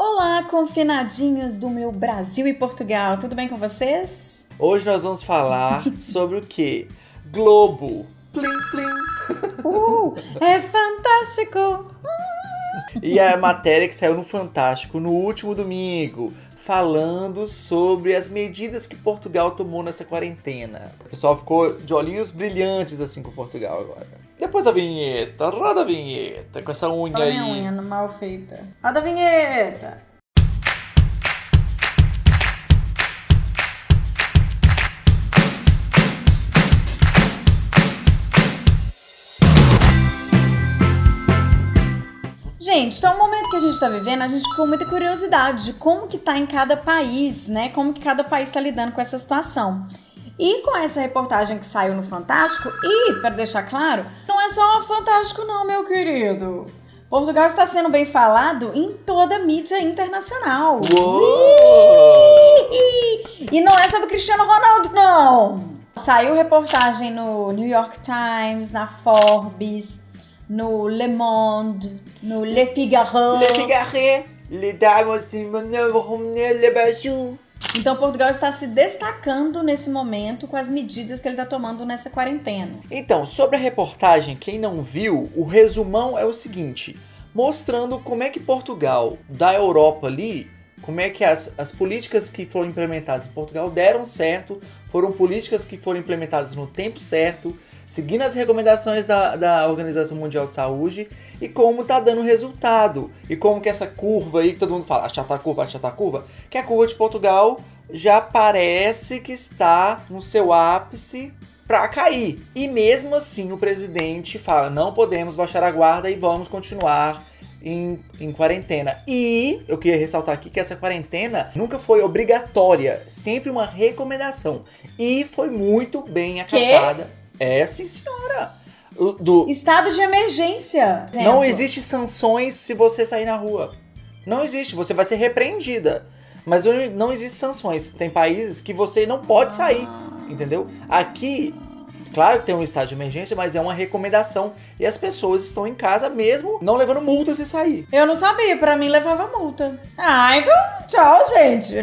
Olá, confinadinhos do meu Brasil e Portugal, tudo bem com vocês? Hoje nós vamos falar sobre o quê? Globo. Plim, plim. É fantástico! E a matéria que saiu no Fantástico no último domingo, falando sobre as medidas que Portugal tomou nessa quarentena. O pessoal ficou de olhinhos brilhantes assim com Portugal agora. Depois da vinheta, roda a vinheta com essa unha Olha aí. minha unha mal feita. Roda a vinheta! Gente, então o momento que a gente tá vivendo, a gente ficou com muita curiosidade de como que tá em cada país, né? Como que cada país tá lidando com essa situação. E com essa reportagem que saiu no Fantástico, e, para deixar claro, não é só o Fantástico não, meu querido. Portugal está sendo bem falado em toda a mídia internacional. Uou! E não é sobre o Cristiano Ronaldo, não. Saiu reportagem no New York Times, na Forbes, no Le Monde, no Le Figaro. Le Figaro, le dames de manœuvre, le bajou. Então Portugal está se destacando nesse momento com as medidas que ele está tomando nessa quarentena. Então, sobre a reportagem, quem não viu, o resumão é o seguinte, mostrando como é que Portugal, da Europa ali, como é que as políticas que foram implementadas em Portugal deram certo, foram políticas que foram implementadas no tempo certo, seguindo as recomendações da Organização Mundial de Saúde e como tá dando resultado. E como que essa curva aí, que todo mundo fala, achatar a curva, que a curva de Portugal já parece que está no seu ápice para cair. E mesmo assim o presidente fala, não podemos baixar a guarda e vamos continuar em quarentena. E eu queria ressaltar aqui que essa quarentena nunca foi obrigatória, sempre uma recomendação. E foi muito bem acatada. É, sim, senhora. Estado de emergência. Não existe sanções se você sair na rua. Não existe, você vai ser repreendida. Mas não existe sanções. Tem países que você não pode sair, entendeu? Aqui, claro que tem um estado de emergência, mas é uma recomendação. E as pessoas estão em casa mesmo, não levando multa se sair. Eu não sabia, pra mim levava multa. Ah, então tchau, gente.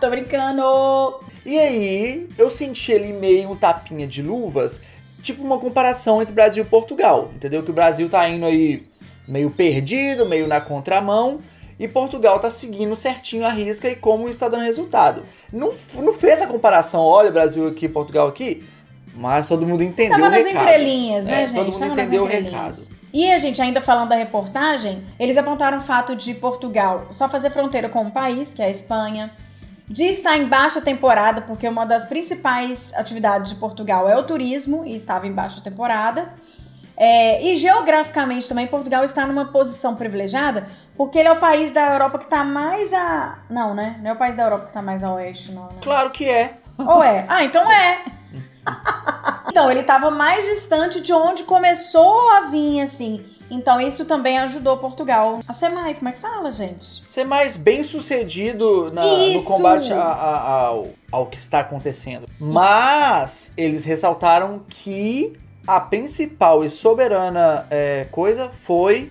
Tô brincando. E aí, eu senti ali meio um tapinha de luvas, tipo uma comparação entre Brasil e Portugal, entendeu? Que o Brasil tá indo aí meio perdido, meio na contramão, e Portugal tá seguindo certinho a risca e como isso tá dando resultado. Não fez a comparação, olha, Brasil aqui, Portugal aqui, mas todo mundo entendeu o recado. Tava nas entrelinhas, né, gente? Todo mundo entendeu o recado. E a gente, ainda falando da reportagem, eles apontaram o fato de Portugal só fazer fronteira com um país, que é a Espanha, de estar em baixa temporada, porque uma das principais atividades de Portugal é o turismo, e estava em baixa temporada. E geograficamente também Portugal está numa posição privilegiada, porque ele é o país da Europa que está mais a... Não, né? Não é o país da Europa que está mais a oeste, não, né? Claro que é. Ou é? Ah, então é. Então, ele estava mais distante de onde começou a vir, assim. Então, isso também ajudou Portugal a ser mais, como é que fala, gente? Ser mais bem sucedido no combate ao que está acontecendo. Mas eles ressaltaram que a principal e soberana coisa foi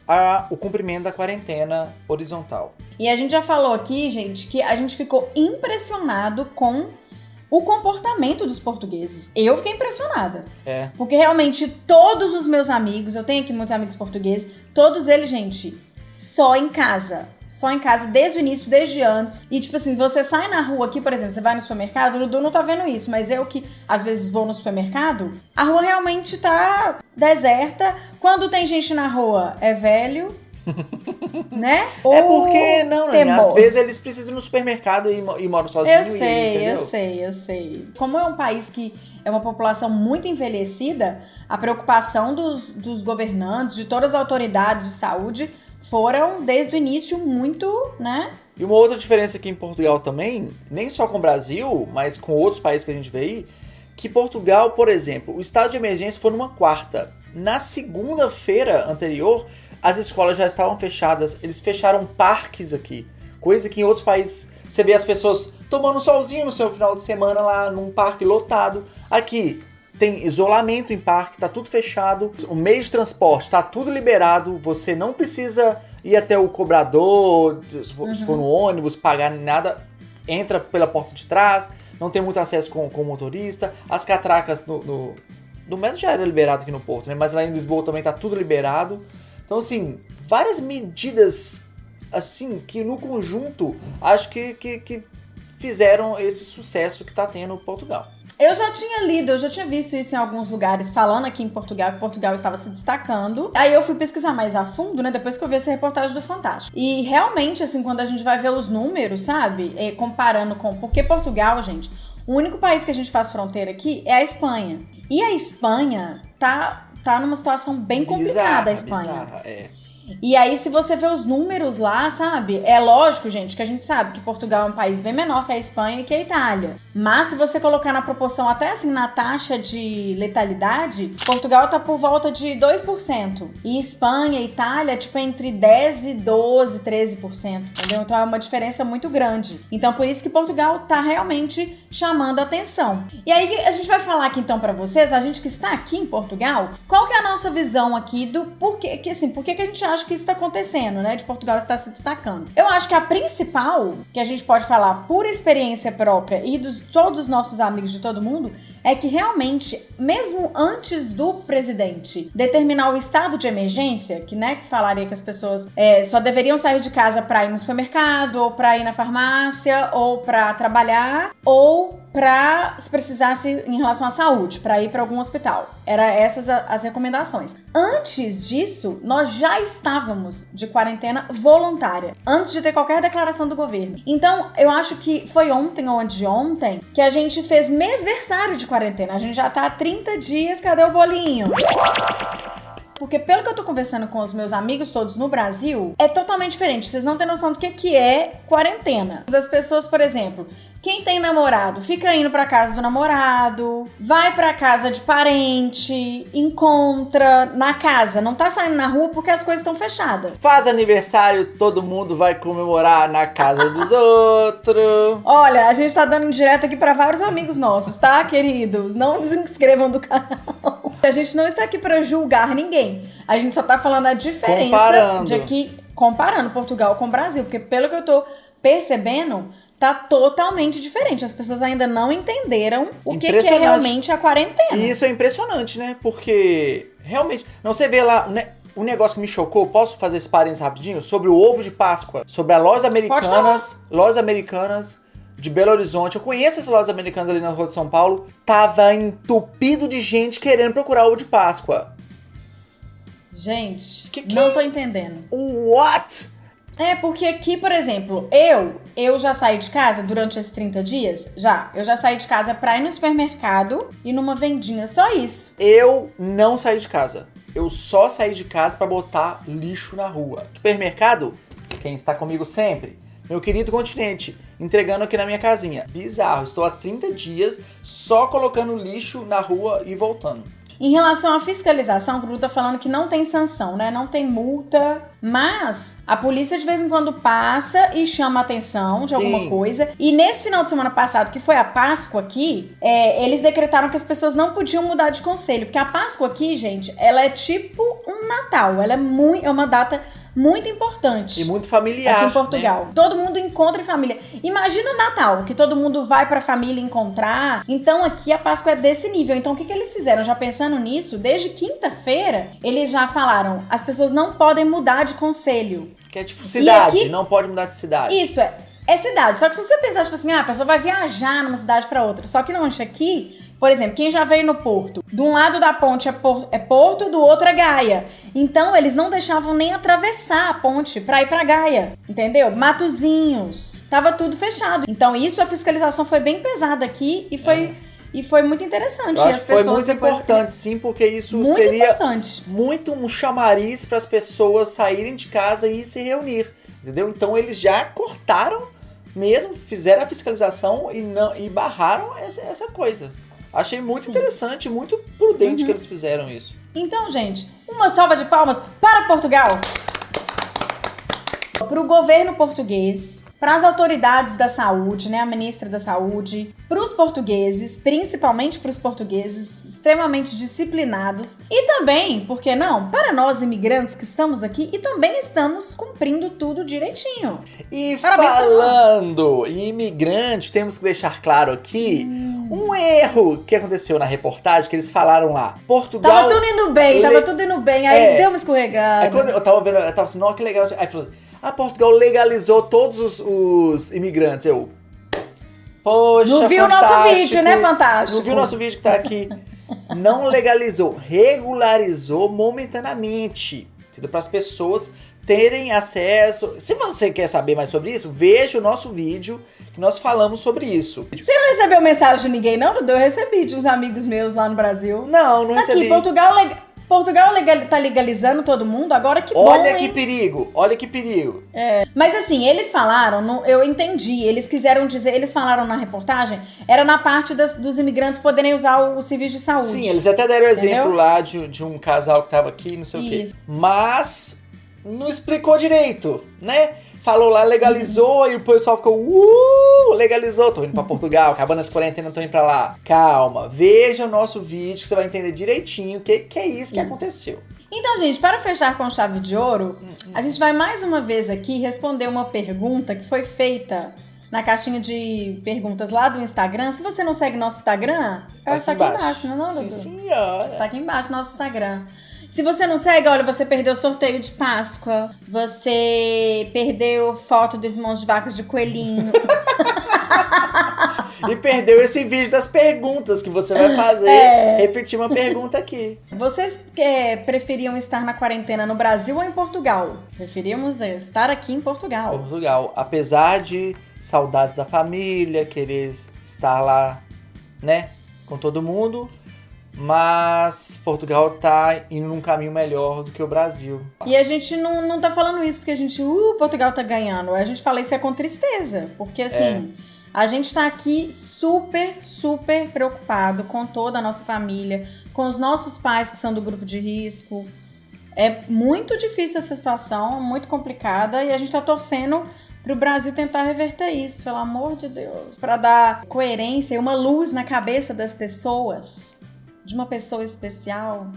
o cumprimento da quarentena horizontal. E a gente já falou aqui, gente, que a gente ficou impressionado com o comportamento dos portugueses. Eu fiquei impressionada. Porque realmente todos os meus amigos, eu tenho aqui muitos amigos portugueses, todos eles, gente, só em casa. Só em casa, desde o início, desde antes. E tipo assim, você sai na rua aqui, por exemplo, você vai no supermercado, o Dudu não tá vendo isso, mas eu que às vezes vou no supermercado, a rua realmente tá deserta. Quando tem gente na rua, é velho, né? É porque, não, né? Às vezes eles precisam ir no supermercado e moram sozinhos. Eu sei. Como é um país que é uma população muito envelhecida, a preocupação dos governantes, de todas as autoridades de saúde, foram, desde o início, muito, né? E uma outra diferença aqui em Portugal também, nem só com o Brasil, mas com outros países que a gente vê aí, que Portugal, por exemplo, o estado de emergência foi numa quarta. Na segunda-feira anterior, as escolas já estavam fechadas, eles fecharam parques aqui, coisa que em outros países você vê as pessoas tomando um solzinho no seu final de semana lá num parque lotado. Aqui tem isolamento em parque, tá tudo fechado, o meio de transporte tá tudo liberado, você não precisa ir até o cobrador, se for no ônibus, pagar nada, entra pela porta de trás, não tem muito acesso com o motorista, as catracas no metro já era liberado aqui no Porto, né? Mas lá em Lisboa também tá tudo liberado. Então, assim, várias medidas, assim, que no conjunto, acho que fizeram esse sucesso que tá tendo Portugal. Eu já tinha visto isso em alguns lugares, falando aqui em Portugal, que Portugal estava se destacando. Aí eu fui pesquisar mais a fundo, né, depois que eu vi essa reportagem do Fantástico. E realmente, assim, quando a gente vai ver os números, sabe, comparando com... Porque Portugal, gente, o único país que a gente faz fronteira aqui é a Espanha. E a Espanha tá numa situação bem complicada, a Espanha. Bizarra, é. E aí, se você vê os números lá, sabe? É lógico, gente, que a gente sabe que Portugal é um país bem menor que a Espanha e que a Itália. Mas se você colocar na proporção, até assim, na taxa de letalidade, Portugal tá por volta de 2%. E Espanha e Itália, tipo, entre 10% e 12%, 13%, entendeu? Então é uma diferença muito grande. Então, por isso que Portugal tá realmente chamando a atenção. E aí, a gente vai falar aqui, então, pra vocês, a gente que está aqui em Portugal, qual que é a nossa visão aqui do porquê, por que a gente acha que isso está acontecendo, né? De Portugal estar se destacando. Eu acho que a principal, que a gente pode falar por experiência própria e dos todos os nossos amigos de todo mundo, é que realmente, mesmo antes do presidente determinar o estado de emergência, que falaria que as pessoas só deveriam sair de casa para ir no supermercado, ou para ir na farmácia, ou para trabalhar, ou para se precisasse em relação à saúde, para ir para algum hospital. Eram essas as recomendações. Antes disso, nós já estávamos de quarentena voluntária, antes de ter qualquer declaração do governo. Então, eu acho que foi ontem ou anteontem que a gente fez mêsversário de quarentena. A gente já tá há 30 dias, cadê o bolinho? Porque pelo que eu tô conversando com os meus amigos todos no Brasil, é totalmente diferente. Vocês não têm noção do que é quarentena. As pessoas, por exemplo, quem tem namorado fica indo pra casa do namorado, vai pra casa de parente, encontra na casa, não tá saindo na rua porque as coisas estão fechadas. Faz aniversário, todo mundo vai comemorar na casa dos outros. Olha, a gente tá dando indireta aqui pra vários amigos nossos, tá, queridos? Não desinscrevam do canal. A gente não está aqui pra julgar ninguém. A gente só tá falando a diferença de aqui, comparando Portugal com o Brasil. Porque pelo que eu tô percebendo, tá totalmente diferente. As pessoas ainda não entenderam o que é realmente a quarentena. E isso é impressionante, né? Porque realmente, não, você vê lá, né? Um negócio que me chocou, posso fazer esse parênteses rapidinho? Sobre o ovo de Páscoa, sobre as lojas americanas de Belo Horizonte. Eu conheço essas lojas americanas ali na rua de São Paulo. Tava entupido de gente querendo procurar ovo de Páscoa. Gente, não tô entendendo. What? Porque aqui, por exemplo, eu já saí de casa durante esses 30 dias? Eu já saí de casa pra ir no supermercado e numa vendinha, só isso. Eu não saí de casa. Eu só saí de casa pra botar lixo na rua. Supermercado, quem está comigo sempre, meu querido Continente, entregando aqui na minha casinha. Bizarro, estou há 30 dias só colocando lixo na rua e voltando. Em relação à fiscalização, o Bruno tá falando que não tem sanção, né? Não tem multa, mas a polícia de vez em quando passa e chama a atenção de alguma coisa. E nesse final de semana passado, que foi a Páscoa aqui, eles decretaram que as pessoas não podiam mudar de conselho. Porque a Páscoa aqui, gente, ela é tipo um Natal. Ela é uma data muito importante. E muito familiar, aqui em Portugal. Né? Todo mundo encontra em família. Imagina o Natal, que todo mundo vai pra família encontrar. Então aqui a Páscoa é desse nível. Então o que eles fizeram? Já pensando nisso, desde quinta-feira, eles já falaram, as pessoas não podem mudar de conselho. Que é tipo cidade, aqui, não pode mudar de cidade. Isso, é cidade. Só que se você pensar, tipo assim, a pessoa vai viajar numa cidade pra outra. Só que não, aqui, por exemplo, quem já veio no Porto, de um lado da ponte é Porto, do outro é Gaia. Então, eles não deixavam nem atravessar a ponte pra ir pra Gaia, entendeu? Matosinhos, tava tudo fechado. Então, a fiscalização foi bem pesada aqui e foi muito interessante. Eu acho que foi muito importante, sim, porque isso seria muito um chamariz para as pessoas saírem de casa e se reunir, entendeu? Então, eles já cortaram mesmo, fizeram a fiscalização e barraram essa coisa. Achei muito interessante, muito prudente que eles fizeram isso. Então, gente, uma salva de palmas para Portugal! Para o governo português, para as autoridades da saúde, né, a ministra da saúde, para os portugueses, principalmente para os portugueses, extremamente disciplinados e também, por que não, para nós imigrantes que estamos aqui e também estamos cumprindo tudo direitinho. E falando em imigrante, temos que deixar claro aqui um erro que aconteceu na reportagem, que eles falaram lá. Portugal... Tava tudo indo bem, aí deu uma escorregada. Aí quando eu tava vendo, eu tava assim, nossa, que legal. Aí falou, Portugal legalizou todos os imigrantes. Poxa, não viu o nosso vídeo, né, fantástico? Não viu o nosso vídeo que tá aqui. Não legalizou, regularizou momentaneamente. Entendeu? Para as pessoas terem acesso. Se você quer saber mais sobre isso, veja o nosso vídeo que nós falamos sobre isso. Você não recebeu mensagem de ninguém, não, Dudu? Eu recebi de uns amigos meus lá no Brasil. Não recebi. Aqui, Portugal tá legalizando todo mundo, agora que bom, olha que perigo, olha que perigo. Mas assim, eles falaram, eu entendi, eles quiseram dizer, eles falaram na reportagem, era na parte dos imigrantes poderem usar o serviço de saúde. Sim, eles até deram exemplo lá de um casal que tava aqui, não sei o quê. Mas não explicou direito, né? Falou lá, legalizou, e o pessoal ficou, legalizou, tô indo pra Portugal, acabando as quarentenas, tô indo pra lá. Calma, veja o nosso vídeo que você vai entender direitinho o que é isso que aconteceu. Então, gente, para fechar com chave de ouro, a gente vai mais uma vez aqui responder uma pergunta que foi feita na caixinha de perguntas lá do Instagram. Se você não segue nosso Instagram, tá aqui embaixo, não é, Dudu? Sim, senhora. Tá aqui embaixo nosso Instagram. Se você não segue, olha, você perdeu o sorteio de Páscoa, você perdeu foto dos mãos de vacas de coelhinho. E perdeu esse vídeo das perguntas que você vai fazer. Repetir uma pergunta aqui. Vocês preferiam estar na quarentena no Brasil ou em Portugal? Preferíamos estar aqui em Portugal. Portugal. Apesar de saudades da família, querer estar lá, né, com todo mundo... Mas Portugal tá indo num caminho melhor do que o Brasil. E a gente não tá falando isso porque a gente, Portugal tá ganhando. A gente fala isso com tristeza. Porque assim, a gente tá aqui super, super preocupado com toda a nossa família, com os nossos pais que são do grupo de risco. É muito difícil essa situação, muito complicada. E a gente tá torcendo pro Brasil tentar reverter isso, pelo amor de Deus. Pra dar coerência e uma luz na cabeça das pessoas. De uma pessoa especial.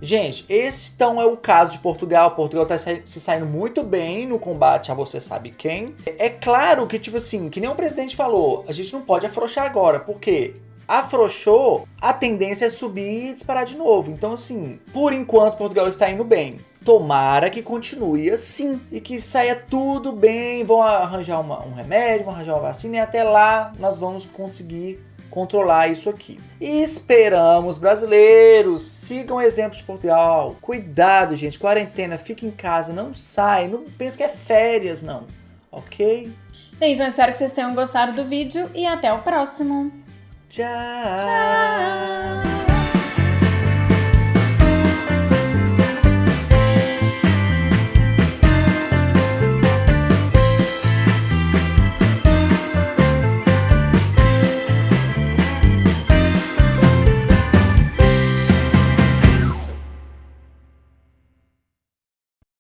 Gente, esse então é o caso de Portugal. Portugal tá se saindo muito bem no combate a você sabe quem. É claro que, tipo assim, que nem o presidente falou, a gente não pode afrouxar agora, porque afrouxou, a tendência é subir e disparar de novo. Então, assim, por enquanto Portugal está indo bem. Tomara que continue assim e que saia tudo bem. Vão arranjar um remédio, vão arranjar uma vacina e até lá nós vamos conseguir controlar isso aqui. E esperamos, brasileiros, sigam o exemplo de Portugal. Cuidado, gente, quarentena, fica em casa, não sai, não pense que é férias, não, ok? Gente, eu espero que vocês tenham gostado do vídeo e até o próximo. Tchau! Tchau!